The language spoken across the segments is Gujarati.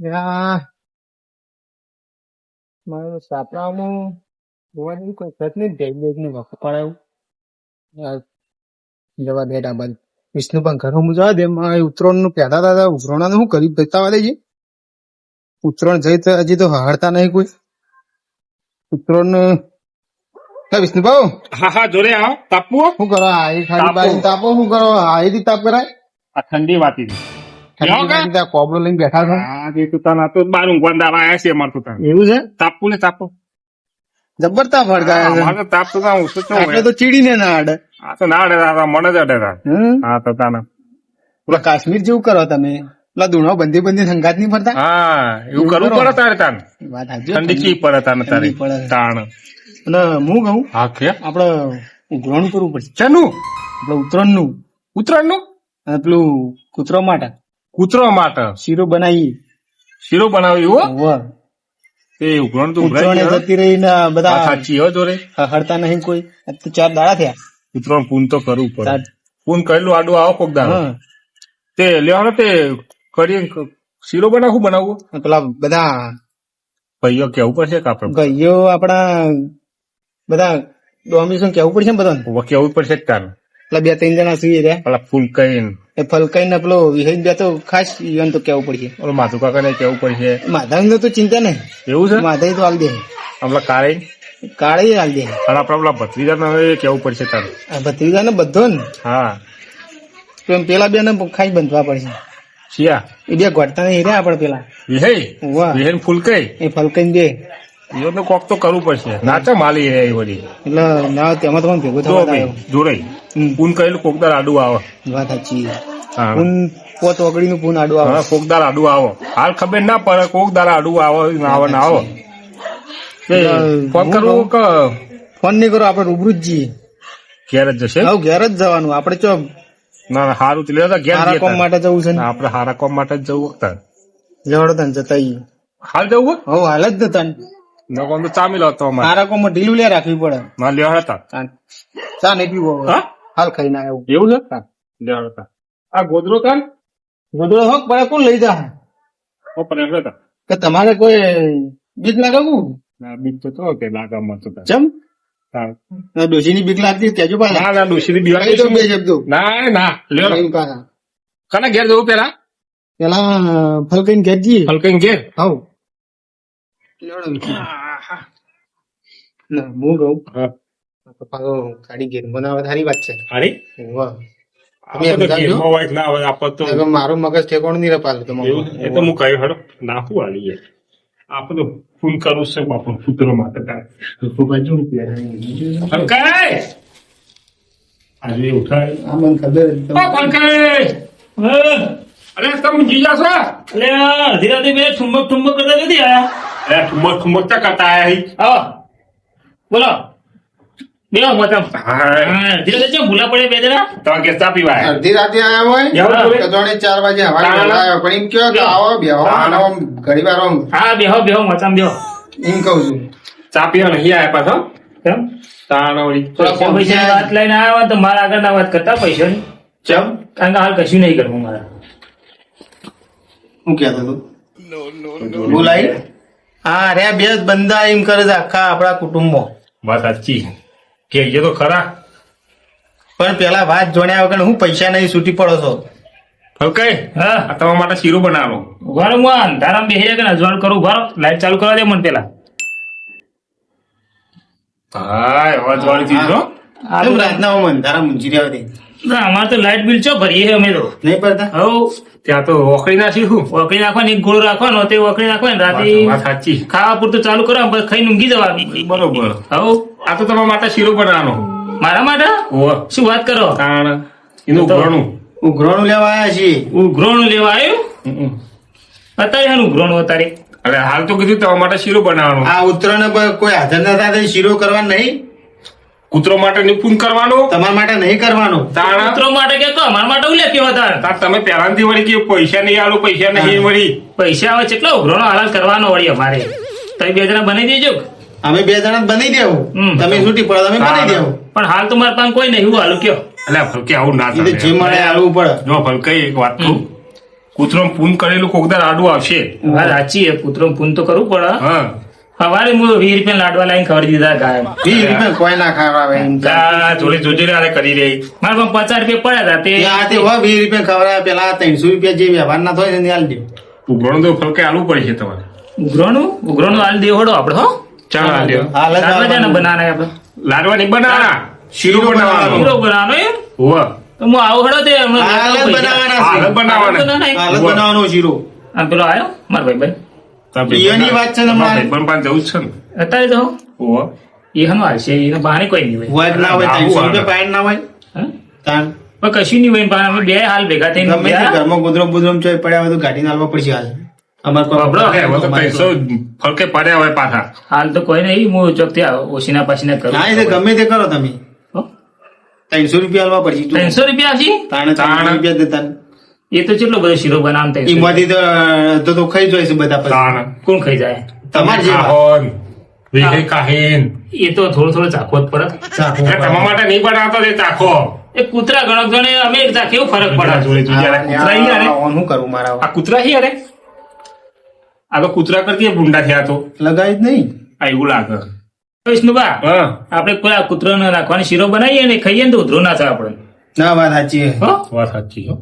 યા મારું સાપરામાં જોવા જેવી કોઈ ખત નહીં જઈ બેગ ને વખત પડાયું જવા દે ડાબા વિષ્ણુ પણ ઘરમાં જવા દે ઉત્તરાયણ નું પહેલા દાદા ઉત્તરાયણ નું શું કર્યું બતાવા દેજે ઉત્તરાયણ જઈ તો હજી તો હારતા નહીં કોઈ ઉત્તરાયણ વિષ્ણુભાઉ હા હા જોડે આવો તાપવું શું કરો આઈ ખાલી બાઈ તાપો શું કરો આઈ થી તાપ કરાય આ ઠંડી વાતી કોબલો લઈને બેઠા છો હા તે તું તને તો બાર ઊંઘવા દાવા આવ્યા છે અમાર તો તને એવું છે તાપવું ને તાપો જબર તાપ હડકાયા છે અમારે તાપ તો ત્યાં ઓછું શું આપણે તો ચીડીને ના અડે આ તો ના અડે મને જ અડે હા તો તાને પેલા કાશ્મીર જેવું કરો તમે પેલા દુણો બંધી સંગાત નહીં ફરતા હા એવું કરવું પડે તારે તાને વાત સાચી ઠંડી ચી પડે તાને તારે ઠંડી પડે. તાણ અને હું કહું હા કે આપડે ઉઘરાણું કરવું પડશે શેનું આપડે ઉત્તરાયણ નું ઉત્તરાયણ નું અને પેલું કૂતરો માટે કૂતરો માટે શીરો બનાવીએ શીરો બનાવ્યું હો વાહ એ ઉઘરાણ તો ઉત્તરાયણ ઉઘરાઈ જતી રહી ને બધા સાચી હો જોડે હડતા નહીં કોઈ આજ તો 4 દાડા થયા ઉત્તરાયણ પૂન તો કરવું પડે તાર- પૂન કરેલું આડું આવો કોક દાડો હા. તે લેવાનો તે કરી શીરો બનાવું બનાવવું અને પેલા બધા ભાઈઓ કેવું પડશે કે આપડે ભાઈઓ આપડા બધા ડોમિશન કેવું પડશે ને બધા કેવું પડશે જ તારે પેલા 2-3 જણા સુઈ રહ્યા પેલા ફૂલ કઈ એ ફલકાઈ ને પેલો વિહઈ બે તો ખાસ ઈવન તો કેવું પડશે ઓલો માધુ કાકા ને કેવું પડશે માધવ તો ચિંતા નહીં એવું છે માધવ તો હાલ દે આપડા કાળે કાળે હાલ દે અને આપડા પેલા ભત્રીજા ને કેવું પડશે તારે આ ભત્રીજા ને બધો ને હા તો એમ પેલા બે ને ખાસ બંધવા પડશે શિયા એ બે ઘટતા નહીં રહ્યા આપડે પેલા વિહઈ વાહ વિહઈ ફૂલ કઈ એ ફલકાઈ દે એ તો કોક તો કરવું પડશે નાચા માલી રે એ બધી એટલે ના તેમાં તો ભેગું થવા આવ્યો જોડે પૂન કરેલું કોકદાર આડું આવો વાત સાચી હા પૂન પોત ઓગળી નું પૂન આડું આવે હા, કોકદાર આડું આવો હાલ ખબર ના પડે કોકદાર આડું આવો ના આવો તે ફોન કરવું કે ફોન નહીં કરો આપડે રૂબરૂ જ જઈએ ઘેર જ જશે હવે ઘેર જ જવાનું આપડે ચો ના ના હારું તો લેતા ઘેર સારા કોમ જઈએ માટે જવું છે ને આપડે હારા કોમ માટે જ જવું તાર લેવડો તને જતા આઈએ. હાલ જવું હવે હાલ જ જતા ને. ન કોમ તો ચામી લો તો અમારે સારા કોમ માં ઢીલું લે રાખવી પડે ના લેવા હતા ચા નહીં પીવો હવે. હા હાલ ખાઈ ના એવું એવું છે લેવા હતા આ ગોદરો કાન ગોદડો હોક પડે કોણ લઈ જા ઓપન એટલે હતા કે તમારે કોઈ બીક લાગવું ના બીક તો કે લાગા મત હતા ચમ હા. ડોશી ની બીક લાગતી કેજો પાછા ના ના ડોશી કહી દો દિવાળી બે શબ્દો ના ના લેવા કઈ પાછા કને ઘેર જવું પેલા પેલા ફલકઈ ઘેર જઈએ હલકઈ ઘેર હવ ના હું કહું હા પાછો ગાડી ઘેર બનાવે સારી વાત છે અરે વાહ આપણે તો ઘેરમાં હોય કે ના હોય આપણે તો હવે મારું મગજ ઠેકોણ નહીં રપાલું તો એવું એ તો હું કહ્યું હેડો ના શું હાલી જાય આપણે તો ફોન કરું છે બાપુ પુત્રો માટે તારે પંકજ આજે ઉઠાય આ મને ખબર જ ઓ પંકજ અરે તમે જીજા છો એટલે અડધી રાતે બે ઠુમક કરતા નથી આયા અરે ઠુમક ઠુમક ચા કરતા આયા હી આવો બોલો બેહો મતમ હા અડધી રાતે ચમ ભૂલા પડે બે જણા તમે કે ચા પીવા આયા અડધી રાતે આયા હોય એવું બોલે? તો જોડે 4 વાગે હવારે વહેલા આવ્યો પણ એમ કયો કે આવો બેહો અને આમ ઘડી વાર આમ હા બેહો મતમ બેહો એમ કહું છું ચા પીવા નહીં આયા પાછો કેમ તાણવડી પૈસા પૈસાની વાત લઈને આવ્યા હોય તો મારા આગળ ના વાત કરતા પૈસાની ચમ કારણ કે હાલ કશું નહીં કરવું મારા હું કહેતો હતો બોલાય હા રે બે જ બંદા એમ કરે છે આખા આપણા કુટુંબમાં વાત સાચી કે એ તો ખરા પણ પેલા વાત જોણ્યા વગર હું પૈસા નહીં છૂટી પડો છો ફલકાઈ હા આ તમારા માટે શીરો બનાવો ઉભારો માન તારામ બેહી જાય કે અજવાળ કરું ઉભારો લાઈટ ચાલુ કરવા દે મને પેલા હા અવાજ વાળી ચીજ નો કેમ રાતના હું અંધારા મૂંઝી રહ્યા હતી ના, અમારે તો લાઈટ બિલ ચો ભરીએ છે અમે તો નહીં પડતા હવ ત્યાં તો ઓખડી નાખી શું વકડી નાખવાનો એક ગોળો રાખવાનો તે વકડી નાખવાનો વાત રાતે સાચી ખાવા પૂરતું ચાલુ કરો પછી ખાઈને ઊંઘી જવાની બરોબર હવ આ તો તમારા માટે શીરો બનાવવાનો મારા માટે ઓહ શું વાત કરો તાણ એનું ઘણું ઉઘરાણું લેવા આવ્યા છીએ ઉઘરોણું લેવા આવ્યું અત્યારે શાનું ઉઘરોણું અત્યારે અરે હાલ તો કીધું તમારા માટે શીરો બનાવવાનો આ ઉત્તરાયણ પર કોઈ હાજર નતા થઈ શીરો કરવા નહીં કૂતરો માટે નિપુણ કરવાનો તમારા માટે નહીં કરવાનું તાણ મિત્રો માટે કે અમારા માટે ઉલ્લે કેવા તાર તાર તમે પહેલાથી વળી કે પૈસા નહીં આલો પૈસા નહીં વળી પૈસા આવે કેટલો ઉઘરોણો હાલ કરવાનો વળી અમારે તમે બે જણા બનાવી દેજો અમે બે જણા જ બની દેવું હમ. તમે છૂટી પડો તમે બની દેવું પણ હાલ તો મારા પાસે કોઈ નહીં હું હાલું કયો એટલે ફલકે આવું ના એ તો જે ચાલે મળે હાલવું પડે જો ફલકે એક વાત કહું કૂતરો પૂન કરેલું કોકદાર આડું આવશે વાત સાચી છે કૂતરો પૂન તો કરવું પડે હા સવારે હું 20 રૂપિયા લાડવા લાવીને ખવડી દીધા ગાય 20 રૂપિયા કોઈ ના ખવડાવે એમ. જોડે જોજે રે, આને કરી રહી મારા પાસે 50 રૂપિયા પડ્યા હતા તે ત્યાં તે હોય 20 રૂપિયા ખવડાવે, પેલા 300 રૂપિયા જે વ્યવહાર ના થાય એને આલી દે. ઉઘરાણું તો ફરકે આલવું પડશે તમારે. ઉઘરોનું હાલ દેવડો આપડે હો ચાલ આલ્યો. હાલ જ લાડવા જાને બનાવવાના આપડે લાડવા નહીં બનાવવાના, શીરો બનાવવાનો. શીરો બનાવવાનો એમ હોવે. તો હું આવું હળો તે હમણાં હાલ જ બનાવવાના છે. હાલ જ બનાવવાના. હાલ જ બનાવવાનો શીરો. આ પેલો આવ્યો મારો ભાઈ તાર ઈયોની વાત છે ને તમારા મારે. ભાઈબંધ પાસે જવું જ છે ને. અત્યારે તો હોવે. એ હનો હાલશે એને બહાને કોઈ નહીં હોય હોય કે ના હોય 300 રૂપિયા પાયણ ના હોય હા? તાણ પણ કશું નહીં હોય પણ અમે બે હાલ ભેગા થઈને ગમે તે ગયા. ઘરમાં ગુદરો બુદરો ચોય પડ્યા હોય તો ગાડીને હાલવા પડશે હાલ. અમારે કોઈ બાબડો, અરે, હવે તો 300 ફરકે પડ્યા હોય પાછા. હાલ તો કોઈ નહીં હું ચોકથી ઓછીના પાછીના કરું ના, એ તો ગમે તે કરો તમે. હો? 300 રૂપિયા હાલવા પડશે. 300 રૂપિયા આપશી તાણે 300 રૂપિયા દેતા. એ તો કેટલો બધો શીરો બનાવતા હશે. એમાંથી તો ખાઈ જાય છે બધા પછી. તાણ. કોણ ખાઈ જાય તમારે જેવા. કાહોન, વિહે કાહીન. એ તો થોડું ચાખવો જ પડે ચાખો. એ તમારા માટે નહીં બનાવતો તે ચાખો. એ કૂતરા ગણક ગણે અમે કેવું ફરક પડે જોડે જોજે. આ કૂતરા ઈ અરે. શું કરું મારા આ કૂતરા ઈ અરે. આ તો કૂતરા કરતી ભૂંડા થયા તો લગાવી જ નહીં. આ એવું લાગે. વિષ્ણુબા હા આપણે કોઈ આ કૂતરાનો રાખવાની શીરો બનાવીએ ને ખાઈએ ને તો ઉધરો ના થાય આપણે ના, વાત સાચી છે. હો વાત સાચી હો.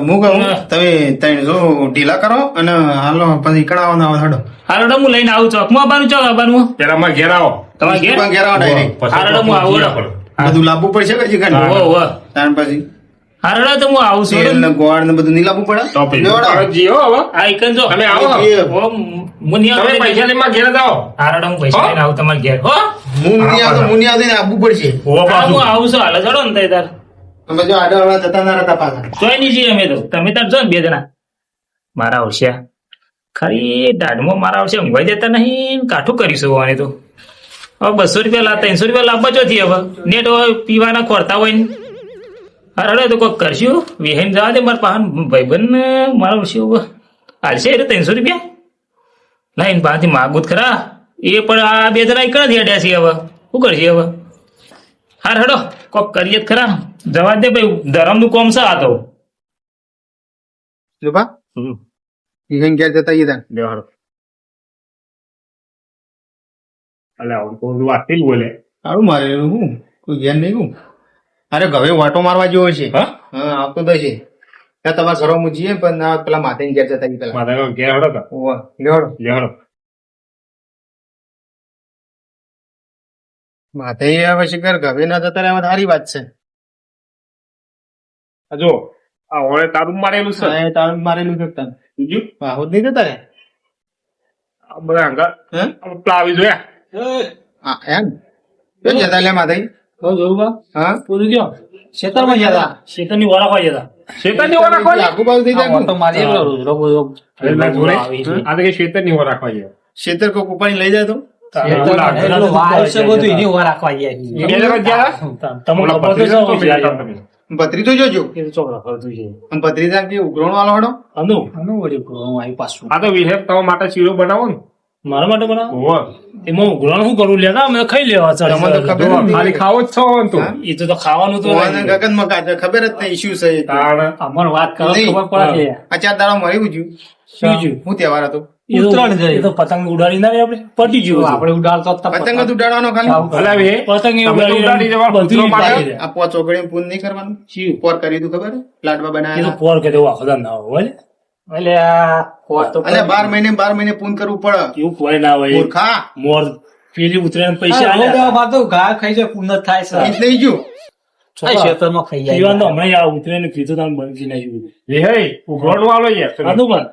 હું કહું હા. તમે 300 ઢીલા કરો અને હાલો પછી કણાવો ના હાડો. હારડો હું લઈને આવું ચોકમાં આવવાનું ચોક આવવાનું પેલા અમારા ઘેર આવો. તમારે ઘેર પણ ઘેર આવો direct. પછી હારડો હું આવું હળો. બધું લાવવું પડશે કે ચિકન ઓહો, ઓહો. ત્યાર પછી હારડો તો હું આવું તેલ છું ને ગોળ ને બધું નહીં લાવવું પડે. તો પછી લેવડો. કાળજી હો હવે. આ એકન જો તમે આવો. ઓ, હું નહીં તમે આવું પૈસા લઈને મારા ઘેર જ આવો. હારડો હું પૈસા હો? લઈને આવું તમારે ઘેર હો હું નહીં આવતો હું નહીં આવતો એને આપવું પડશે. હોવા હા, પાછું. હું આવું છું હાલ ચડો ને તાર તમે જો આડા વાળા જતા ના રહેતા પાછા. જોઈ નહીં છીએ અમે તો તમે તાર જો ને બે જણા મારા હોશિયા ખરી દાઢમાં મારા હોશિયા ઊંઘવાઈ દેતા નહીં કાઠું કરીશું આને તો હવે 200 રૂપિયા 300 રૂપિયા લાવવા ચોથી હવે નેટ હવે પીવાના ખોરતા હોય ને અરે તો કોઈક કરશું વિહાઈને જવા દે મારા પાહન ભાઈબંધ મારા હોશિયા હાલશે એટલે 300 રૂપિયા લાઈને પાસેથી માગું જ ખરા એ પણ આ બે જણા એકડા જ હેડ્યા છીએ હવે શું કરશે હવે હાર હેડો કોક કરીએ જ ખરા જવા દે ભાઈ ધરમનું કોમ છે આ તો જો બા ઈ કઈ ઘેર જતા ઈ તાણ. લેવાડો. અલે આવું તો બધું વાતથી જ બોલે. સારું મારે હું કોઈ ઘેર નહીં હું. અરે ઘરે વાટો મારવા જેવો છે. હા? હા આવતો તો છે ત્યાં તમારા ઘરમાં જઈએ પણ ના પેલા માથે ઘેર જતા ઈ પેલા. મારા ઘેર હડો તો. ઓવા, લેવડો. લેવાડો. માથે હવે શિખર ઘરે ના જતા રહેવા સારી વાત છે. આ જો આ ઓળે તારું મારેલું છે. હા, એ તારું મારેલું છે તને. બીજું આવું જ નહીં જતા રે. આ બધા હંગા હે? પેલા આવી જોયા. હા એમ કેમ જતા લે માથે? હા ખેતરમાં જતા ખેતરની વરાફા જતા શેતરની ઓર રાખવા છે? આગુ બાજુ થઈ જાય તો મારી એટલે જોડે આ તો કે શેતરની ઓર રાખવા છે. ખેતર કોક ઉપાડી લઈ જાય તો એવું લાગે. બે જણા ગયા? ઓલા પથરીનો તો પેલા કામ તમે. ભત્રી તો જોજો અને ભત્રીજા કે ઉઘરાણું વાળો હડો. આ તો વિહેર તમારા માટે શીરો બનાવો ને. મારા માટે બનાવો હોવે. એમાં ઉઘરાણ શું કરવું લેતા અમે ખાઈ લેવા તમને તો ખબર જો જ નહીં. ખાલી ખાવો જ છો ને તું. હા? એ તો ખાવાનું તો ઓને ગગનમાં કાઢે, ખબર જ નહીં શું છે એ તો. તાણ. અમાર વાત કરો નહીં. ખબર પડે આ 4 દાડા મરી ગયું. શું છે? હું તહેવાર હતો. એ તો પતંગ ઉડાડી ના આપણે પટી ગયું આપણે ઉડાડતો પતંગ જ ઉડાડવાનો ખાલી. અલા વે, પતંગ તમે તો ઉડાડી દેવા, બધું કૂતરો માટે. ઉડાડી દે. આ પોચ ઓગળી પૂન નહીં કરવાનું. પોર કરી દીધું ખબર? લાડવા એ તો બનાવ્યા. પોર કે દેવું આખો દાડો ના હોય એટલે આ પોર તો અને 12 મહિને પૂન કરવું પડે. એવું કોઈ ના હોય મૂર્ખા. મોર પેલી ઉતરેણ પૈસા આલ્યા. ઈ જ નહીં ગયું. પીવાનું તો હમણાં આ ઉતરેણ કીધું તમે બંધ કરી નાખ્યું બધું. એ હે, ઉઘરાણું આલો યાર. આનું પણ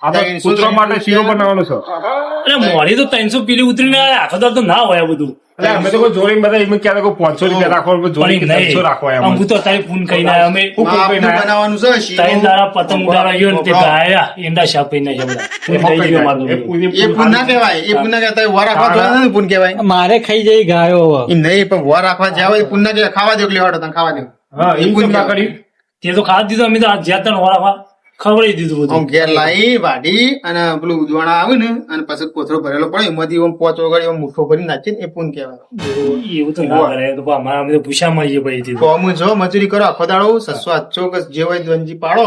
આ તો કૂતરો માટે શીરો બનાવવાનો છે. અરે મોડી તો 300 પેલી ઉતરીને આખો દાડો તો ના હોય આ બધું એટલે અમે તો કોઈ જોડીને બધા એમ ક્યારે કોઈ 500 રૂપિયા રાખો, જોડી કે 300 રાખો એમ. હું તો તારી ફોન કરીને આવ્યો. અમે હું આ કોઈ ના. બનાવવાનું છે શીરો. ત્રણ દાડા પતંગ ઉડાડવા ગયો ને તે ગાયા ઈંડા શાપી ના જમણા એ થઈ ગયો મારું એ પૂરી એ પૂન ના કહેવાય. એ પૂન ના કહેવાય. વાર રાખવા જોવા નથી પૂન કહેવાય. મારે ખાઈ જાય ગાયો ઈ નહીં પણ વાર રાખવા જાવ એ પૂન ના કહેવાય. ખાવા દો એટલે લેવાડો તને ખાવા દો. હા, એમ કેમ ના કર્યું? તે તો ખાવા દીધું અમે તો આ જ્યાં ત્યાં વળાવા ખવડાવી દીધું બધું આમ ઘેર લાવી વાઢી અને પેલું ઉદવાણા આવે ને અને પછી કોથળો ભરેલો પડે એમાંથી આમ પોચ ઓગળી આમ મુઠ્ઠો ભરી નાખીએ ને એ પૂન કહેવાય. એવું તો ના કરે તો અમારા અમે તો ભૂસા મળીએ પછી તો અમુ જો મજૂરી કરો આખો દાડો 600 800 કે જે હોય દંજી પાડો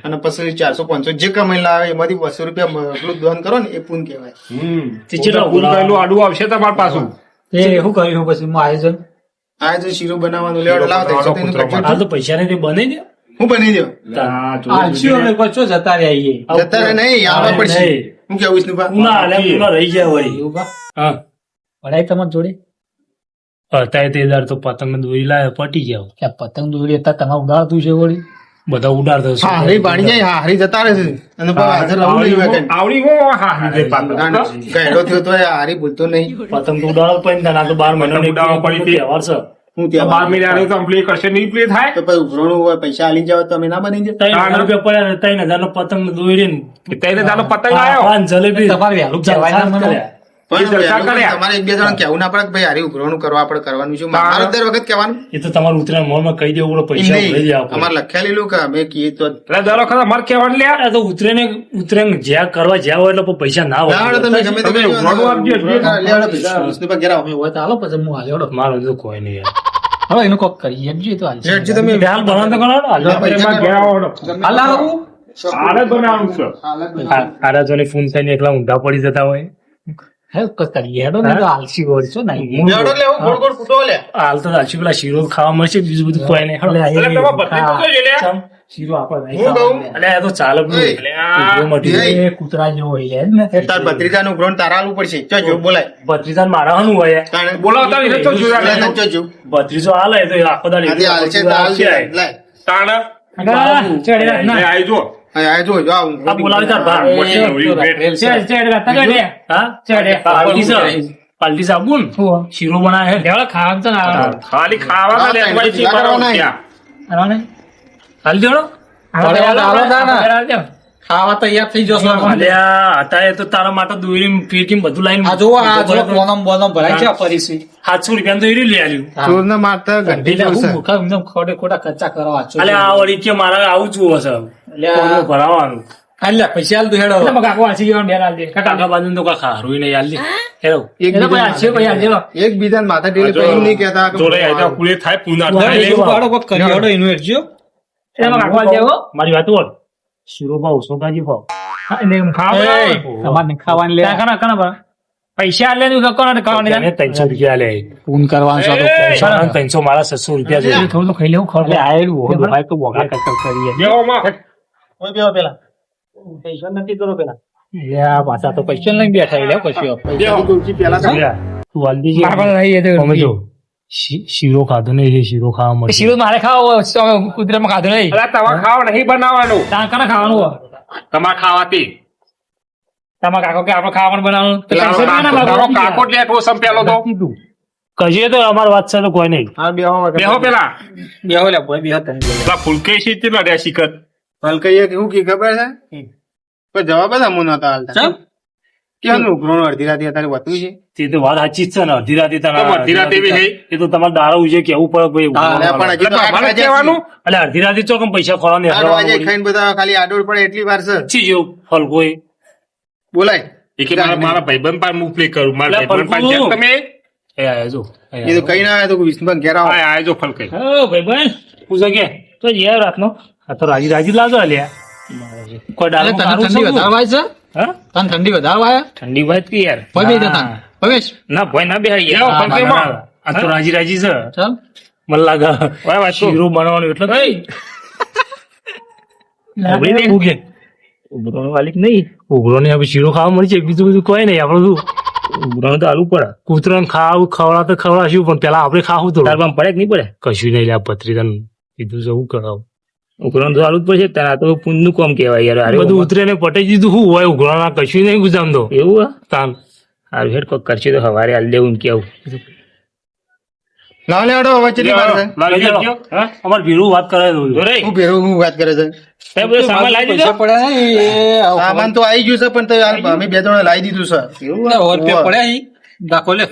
અને પછી 400-500 જે કમાઈને લાવે એમાંથી 200 રૂપિયા પેલું દાન કરો ને એ પુન કહેવાય. તે કેટલા ફૂલ કરેલું આડું આવશે તમારે પાછું. શું કર્યું પછી આયોજન? આ જો શીરો બનાવવાનું લેવડ લાવો તો 103 કટકી. હાલ તો પૈસા ને તે બની દે હું બની દઉં આલસ્યું અમે કચો જતા રહ્યા જતા રહે નહીં આવવા પડશે. હું કેવું વિષ્ણુભા? પૂના હાલે પૂના રહી જાય વળી હા પડાય તમારી જોડે અત્યારે તે દાડ તો પતંગ દોરી લાવે પટી જાવ ત્યાં પતંગ દોરી હતા તમારે ઉડાડતું છે વળી બધા ઉડાડતો છે. હા હરી પાણી જાય હા હરી જતા રહે છે અને પછી હાજર રહું નહીં હોય કઈ. આવડી હો હા હા પાછું. ગયડો થયો તો એ હારી ભૂલતો નહીં. પતંગ તો ઉડાડો પણ ના તો 12 મહિના ઉડાડવા પડી હતી. તહેવાર છે હું ત્યાં 12 મહિનાનું તો પ્લે કરશે નહીં પ્લે થાય. તો પછી ઉઘરાણું હોય પૈસા આલી જાવ તો અમે ના બની જાય. 3,000 રૂપિયા પડ્યા 3,000 નો પતંગ દોરી ને તેને તારો પતંગ આવ્યો. જલેબી તમારે વહેલું કહેવાય ના મને. પણ જલસા કર્યા. તમારે એક બે જણા કેવું ના પડે કે ભાઈ હારી ઉઘરાણું કરવા આપણે કરવાનું છે. મારે દર વખત કહેવાનું એ તો તમારું ઉતરાયણ મોલમાં કહી દેવું પડે એમ પૈસા લઈ નહીં. જાવ અમારે લખેલું કે અમે કહીએ તો એટલે દર વખત અમારે કહેવાનું લે. આ તો ઉતરાયણ જ્યાં કરવા જ્યાં હોય એટલે પૈસા ના હોય લાવડો તમે ગમે તે તમે કરજો. ઉઘરાણું આપજો એટલે. લેવડો પૈસા વિષ્ણુભા ઘેર આવો. હોય તો હાલો પછી હું હાલ્યો મારો તો કોઈ નહીં યાર હવે એનું કોક કરીએ એમ જોઈએ તો હાલશે. લેટજો તમે હાલ બનાવ તો કરો હાલ એમાં ઘેર આવો. હાલ હાલો. હાલ જ બનાવવાનું છે. આરાજોને ફોન થઈને એકલા ઊંધા પડી જતા હોય હે કોક કરીએ હેડો ને તો હાલસી વળી છો ને લેવડો લે હું ગોળ ગોળ ફૂટો લે. હાલ તો હાલશી પેલા શીરો ખાવા મળશે બીજું બધું કોઈ નહીં એટલે તમે બદલી મૂકો છો લે. શીરો આપણે હું કહું અલે આ તો ચાલે ઓય. ઉભરો મટી એ. એ કૂતરા જેવો હોય લે ને તાર ભત્રીજાનું ઉઘરાણું તારા આલવું પડશે. ચો જો બોલાય. ભત્રીજાને મારવાનું હોય તાણે બોલાવતા હોય એટલે તો જોયા લે કરજો. ને ચો જો. ભત્રીજો હાલે તો એ આખો દાડી આજે હાલશે તો હાલશે. લે. તાણ ચડે એ આઈ જો. હા, આ જો જો આ આ બોલાવી તાર ભા મોટી નવરી ભેટ. હા પાલટી સાબુન શીરો બનાવે છે ખાલી ખાવાના લે હા, ભાઈ, લાકડવા નહીં. રૂપિયા. હાલ દેડો ખાવા તૈયાર થઈ જશો અલ્યા હતા એ તો તારા માટે દોરી ફીરકી બધું લાઈન આ જોવો આ જો બોનમ બોનમ ભરાય છે આ પરિસી 700 રૂપિયા તો એરી લઈ આવ્યું ચોરને મારતા ઘંટી એટલે હું જોશે. મૂર્ખા એકદમ ખોટે ખોટા ખર્ચા કરવા છો અલે આ વળી કે મારા આવું જ હશે કોનું ભરાવાનું એટલે પૈસા આલ તું હેડો કાકા બાજુ તો કાંઈ ખારું નહીં આલી હેરો એકબીજાને માથા ટેલે પછી એમ નહીં કહેતા કે જોડે આઈ જાઓ, કુળે થાય પૂના થાય લે. પાડો કોક કરી હેડો એનું હેડજો મારી વાત બોલ શીરો ભાવ ઓછો કાજી ભાવ તમારે ખાવાની લે પૈસા લે 300 રૂપિયા લે પૂન કરવાનું છે તો 300 મારા 600 રૂપિયા જોઈએ થોડું ખાઈ લેવું એટલે આયેલું હો ભાઈ તો બોગા કટક કરીએ બેહોમાં. પૈસા નથી કરો પેલા યા પાછા તો પૈસા લઈને બેઠા લે કશું બેહો. પેલા તો તું વાલદી અમે જો શીરો ખાધો નહીં એ શીરો ખાવા મળશે શીરો મારે ખાવો કુદરતમાં ખાધો નહીં અલા, તમારે ખાવા નહીં બનાવવાનું. તાંકાને ખાવાનું તમારે ખાવાથી. તમારા કાકો કે આપણે ખાવાનું બનાવવાનું તારો કાકો જ લેટવો છે પેલો તો. કહીએ તો અમારી વાત છે તો કોઈ નહીં હા બેહો બેહો પેલા. બેહો લે ભાઈ બેહો તને પેલા ફૂલકે છે તે લડ્યા શિખર. હલકઈએ કે શું કી ખબર છે કોઈ જવાબ જ અમો નતા હાલતા કેનું ઉઘરાણું અડધી રાતે અત્યારે વધતું છે. તે તો વાત સાચી જ છે ને અડધી રાતે તો અડધી રાતે બી હે. એ તો તમારે દારૂ છે કેવું પડે ભાઈ અલ્યા, પણ હજી તો આઠ તમારે વાગ્યા કહેવાનું. એટલે અડધી રાતે ચોકમ પૈસા ખોરવાની 8 વાગે ખાઈને બધા ખાલી આડોડ પડે એટલી વાર છે. ચી જેવું ફલ કોઈ બોલાય એ કે મારા ભાઈબંધ પાસે હું પ્લે કરું. મારા અલા, ભાઈબંધ પાસે ફલકુ. જેમ તમે એ આયા જો એ તો કઈ ના આવે તો વિષ્ણુભાઈ ઘેર આવો. આ આજો ફલકે. ભાઈ બન પૂછો કે તો જીયા રાતનો આ તો રાજી રાજી લાગો અલ્યા કોઈ ડાળું ખારું ઠંડી છે? વધારે વાય છે હા તને ઠંડી વધારે વાય ઠંડી વાત કે યાર ભાઈ બે જતા ભવેશ ના ભાઈ ના બેહાઈ બેહો, ફલકેમાં. આ તો રાજી રાજી છે ચાલ મને લાગે વાહ, વાહ, શું? શીરો બનાવવાનું એટલે ઉભરી નહીં ઉગે ઉભરોનો વાલિક નહીં ઉભરોને હવે શીરો ખાવા મળી છે બીજું બધું કોઈ નહીં આપડે શું ઉભરોને તો આલુ પડે કૂતરાને ખાવું ખવડા તો ખવડાવશું પણ પેલા આપણે ખાવું તો તાર પડે કે નહીં પડે કશું નહીં લે પથરી કીધું છે હું કરાવ ઉઘરાણ તો આલુ જ પડશે તાર તો પુણ્યનું કામ કહેવાય યાર બધું ઉતરે ને પટાઈ દીધું શું હોય ઉઘરાણા કશું નહીં ગુજામતો એવું તાન હારું હેડ કોક કરશે તો હવારે હાલ દેવું કેવું લાવ લેવડો હવે કેટલી વાર છે લાવી દેજો. હા? અમાર ભીરું વાત કરે હું ભેરું હું વાત કરે છે સામાન લાવી દીધો પૈસા પડ્યા નહીં એ સામાન તો આવી ગયું છે પણ તો હાલ અમે બે ત્રણ લાવી દીધું છે રૂપિયા પડ્યા અહીં દાખો લે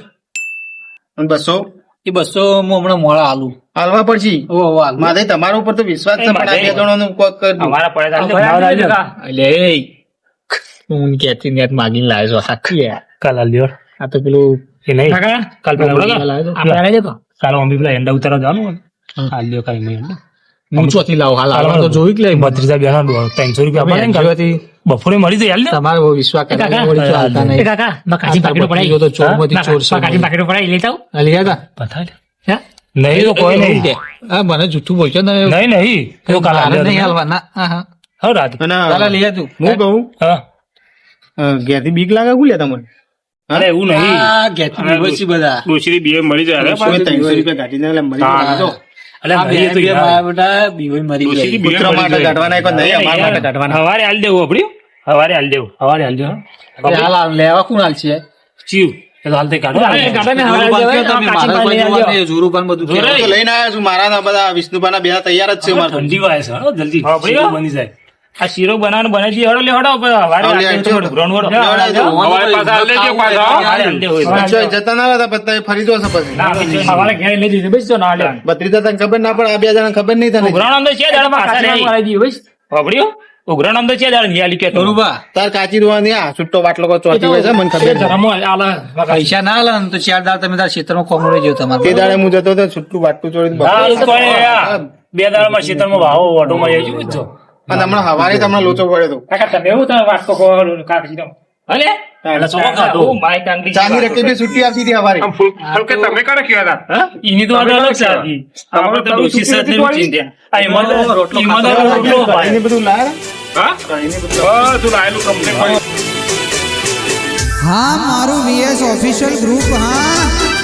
અને 200 એ 200 હું હમણાં મોડા આલુ હાલવા પડશે હાલ મારે તમારા ઉપર તો વિશ્વાસ છે પણ આ બે જણાનું કોક કરી દઉં. અમારા પડે એટલે હું કેતી નેટ માગીને લાવ્યો છો સાચી યાર કાલ લ્યો આ તો પેલું એ નહીં કાલ પેલા આપણે લાવ્યો તો કાલ મમ્મી પેલા એંડા ઉતારવા જવાનું હોય હાલ લ્યો કાલ મેં હું ચોથી લાવ હાલ હાલમાં તો જોયું કે લે ભત્રીજા બેના 300 રૂપિયા તમે પડે ને એનજીઓથી બપોરે મળી જાય હાલ ને તમારે બહુ વિશ્વાસ કરે વળી તો હાલતા નહીં. કાકા આ તાર બકરીઓ તો ચોરમાંથી ચોર છે. આ લઈ આવ્યા તા? નહીં તો કોઈ નહીં હા, મને જૂઠું બોલશો ને નહીં તો કાલે મારે હાલ્યો નહીં તમે. હાલવા ના. હા, હા. હા રાત અને ચાલે લઈ આ તું. હું કહું હા ઘેરથી બીક લાગે ગુલ્યા તમને અરે એવું નહીં આ ઘેરથી બીવસી બધા. દોશરી બે મળી જાય અરે કોઈ 300 રૂપિયા કાઢીને એટલે મળી જાય તો. અલે આ નહીં એ તો બે યાર. મારા બેટા બીવઈ મરી દોશરી ગઈ. બે પુત્ર માટે મળી જાય. કાઢવાના કોઈ નહીં, અમારા માટે કાઢવાના. હવારે હાલ દેવું આપડ્યું હવારે હાલ દેવું અરે હાલ હાલ લેવા કોણ હાલ છે? ચીવ એ તો હાલ તે કાઢો જોરું બાંધ કયો તમે? મારે કોઈ જોવાનું નહીં. જોરું બાંધ બધું હું કહેવાય. તો લઈને આવ્યો છું મારા ના બધા વિષ્ણુભાના બે તૈયાર જ છે મારા. ઠંડી વાય છે હો, જલ્દી હા, ભાઈ, શીરો બની જાય આ શીરો બનાવવાનું બનાવી દઈએ હળો લે હળો હવારે હા, લે, હાલ જો. દેવું, ગ્રાઉન્ડ વાળો. લેવડાવી દો. હવારે પાછા હાલ દેજો પાછા. હવારે હાલ દેવું હોય તો. પછી જતા ના હતા બધા ફરી દો છે પછી ના, પછી હવારે ઘેર લઈ જઈએ બેસજો ના લે ભત્રીજા તને ખબર ના પડે, આ બે જણા ખબર નહીં તને. ઉઘરાણ આમ તો છે દાડામાં ખાસા નહીં. વાપર્યું? ઉઘરાણ આમ તો છે દાડા નિયાલી કે જોરું બા, તાર કાચી રૂવાની આ છૂટો બાટલો કોઈ ચોટી હોય છે મને ખબર છે. પૈસા ના હાલે ને તો 4 દાડા તમે તાર ખેતરમાં કોમ રહી જાવ તમારે. તે દાડે હું જતો હતો છૂટું બાટલું ચોરી હા, તો એ આ બે દાડામાં ખેતરમાં વાવો ઓટોમાં જઈ જવું જ છો. અને હમણાં હવારે તમને લોચો પડ્યો હતો. કાકા તમે એવું તમે વાટકો કહો કાકીનો. અલે એટલે શું ખાધું? માય કાંગડી ચાની રકમ બી છૂટી આપતી હતી હવારે. આમ ફૂલ હલકે તમે કરે કહેતા હા? ઈની તો વાત અલગ છે આખી. આપણે તો ડોશી સાથે નહીં ચિંતા. આ એમાં તો એમાં તો રોટલો એને ભાઈ. બધું લાયા? હા બધું લાયેલું કમ્પ્લીટ हाँ मारू वीएस ऑफिशियल ग्रुप हाँ